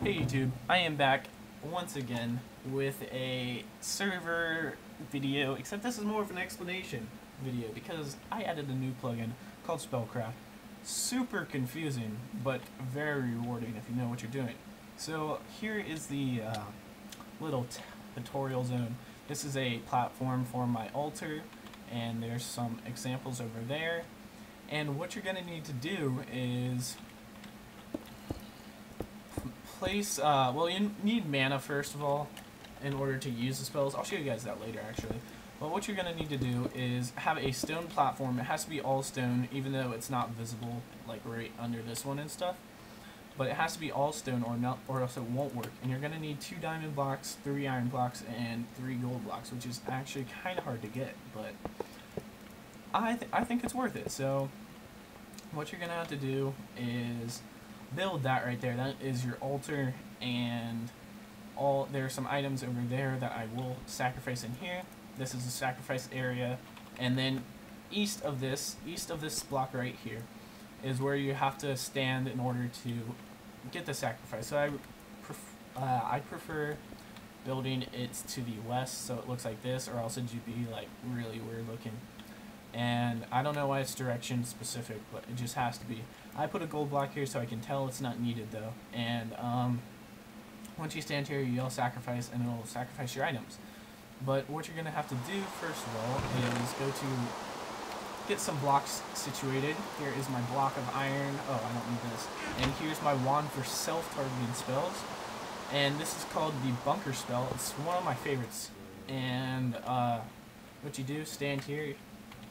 Hey YouTube, I am back once again with a server video, except this is more of an explanation video because I added a new plugin called SpellCraft. Super confusing, but very rewarding if you know what you're doing. So here is the little tutorial zone. This is a platform for my altar, and there's some examples over there. And what you're going to need to do is place, well, you need mana first of all in order to use the spells. I'll show you guys that later actually. But what you're going to need to do is have a stone platform. It has to be all stone, even though it's not visible like right under this one and stuff. But it has to be all stone or else it won't work. And you're going to need 2 diamond blocks, 3 iron blocks, and 3 gold blocks, which is actually kind of hard to get, but I think it's worth it. So what you're going to have to do is build that right there. That is your altar, and there are some items over there that I will sacrifice in here. This is the sacrifice area, and then east of this block right here is where you have to stand in order to get the sacrifice. So I prefer building it to the west, so it looks like this, or else it'd be like really weird looking. And I don't know why it's direction specific, but it just has to be. I put a gold block here so I can tell it's not needed though. And once you stand here, you yell sacrifice, and it'll sacrifice your items. But what you're gonna have to do first of all is go to get some blocks situated. Here is my block of iron. Oh, I don't need this. And here's my wand for self-targeting spells. And this is called the bunker spell. It's one of my favorites. And what you do, stand here,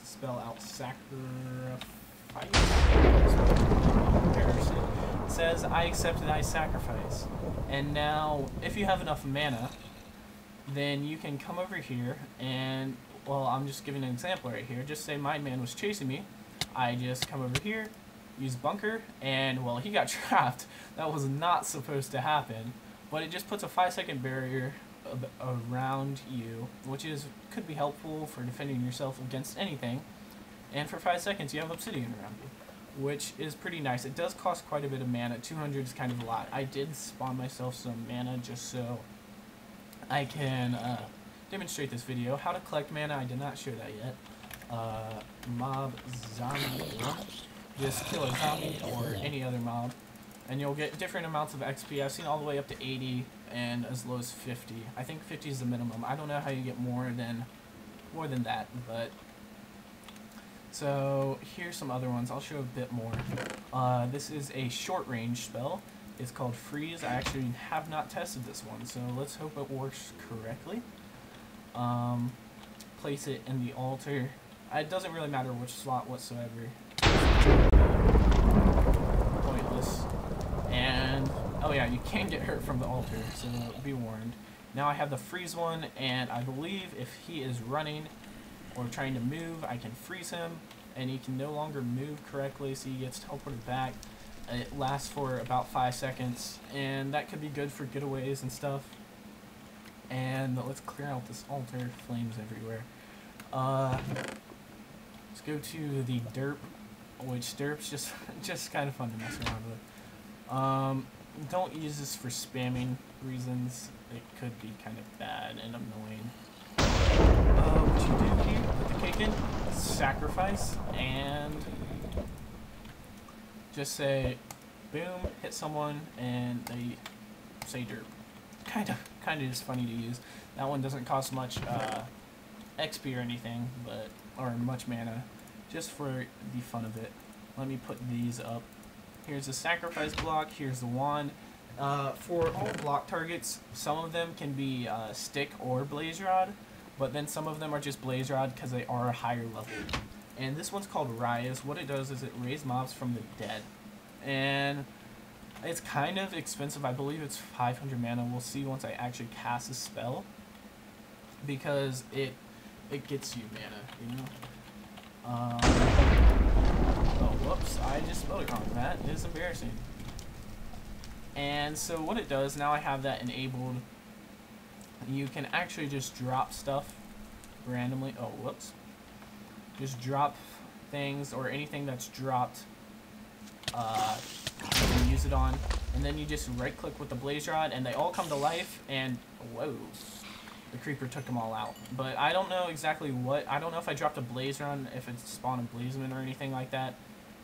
spell out sacrifice. It says, I accept thy sacrifice. And now, if you have enough mana, then you can come over here and, well, I'm just giving an example right here. Just say my man was chasing me. I just come over here, use bunker, and, well, he got trapped. That was not supposed to happen. But it just puts a 5-second barrier around you, which could be helpful for defending yourself against anything. And for 5 seconds, you have obsidian around you, which is pretty nice. It does cost quite a bit of mana. 200 is kind of a lot. I did spawn myself some mana just so I can demonstrate this video. How to collect mana, I did not show that yet. Mob zombie. Just kill a zombie or any other mob, and you'll get different amounts of XP. I've seen all the way up to 80 and as low as 50. I think 50 is the minimum. I don't know how you get more than that, but so here's some other ones. I'll show a bit more. This is a short range spell. It's called Freeze. I actually have not tested this one, so let's hope it works correctly. Place it in the altar. It doesn't really matter which slot whatsoever. Pointless. And, oh yeah, you can get hurt from the altar, so be warned. Now I have the freeze one, and I believe if he is running or trying to move, I can freeze him, and he can no longer move correctly, so he gets teleported back. It lasts for about 5 seconds, and that could be good for getaways and stuff. And let's clear out this altar. Flames everywhere. Let's go to the derp, which derp's just kind of fun to mess around with. Don't use this for spamming reasons. It could be kind of bad and annoying. What you do here, put the cake in, sacrifice, and just say boom, hit someone, and they say derp. Kind of just funny to use. That one doesn't cost much XP or anything, or much mana, just for the fun of it. Let me put these up. Here's the sacrifice block. Here's the wand. For all block targets, some of them can be stick or blaze rod, but then some of them are just blaze rod because they are a higher level. And this one's called Rise. What it does is it raises mobs from the dead, and it's kind of expensive. I believe it's 500 mana. We'll see once I actually cast a spell, because it gets you mana, you know. Oh, whoops! I just spelled it wrong. That is embarrassing. And so what it does, now I have that enabled, you can actually just drop stuff randomly. Oh, whoops! Just drop things, or anything that's dropped you can use it on. And then you just right click with the blaze rod and they all come to life, and whoa, the creeper took them all out. But I don't know exactly what, I don't know if I dropped a blaze rod, if it spawned a blazeman or anything like that.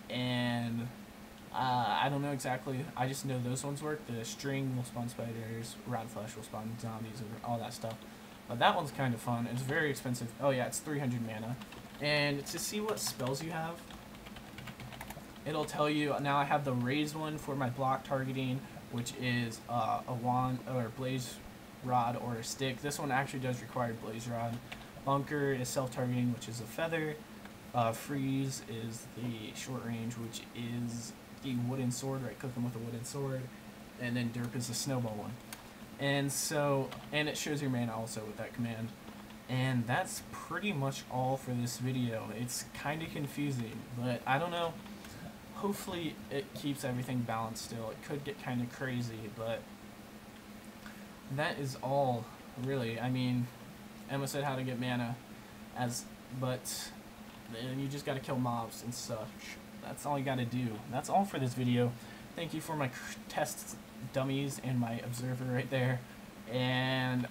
And I don't know exactly, I just know those ones work. The string will spawn spiders, rod flesh will spawn zombies, all that stuff. But that one's kind of fun. It's very expensive. Oh yeah, it's 300 mana. And to see what spells you have, it'll tell you. Now I have the raised one for my block targeting, which is a wand or blaze rod or a stick. This one actually does require blaze rod. Bunker is self-targeting, which is a feather. Freeze is the short range, which is the wooden sword, right? Click them with a wooden sword. And then derp is the snowball one. And so, and it shows your mana also with that command. And that's pretty much all for this video. It's kind of confusing, but I don't know. Hopefully it keeps everything balanced still. It could get kind of crazy, but that is all, really. I mean, Emma said how to get mana, but you just got to kill mobs and such. That's all you got to do. That's all for this video. Thank you for my test dummies and my observer right there. And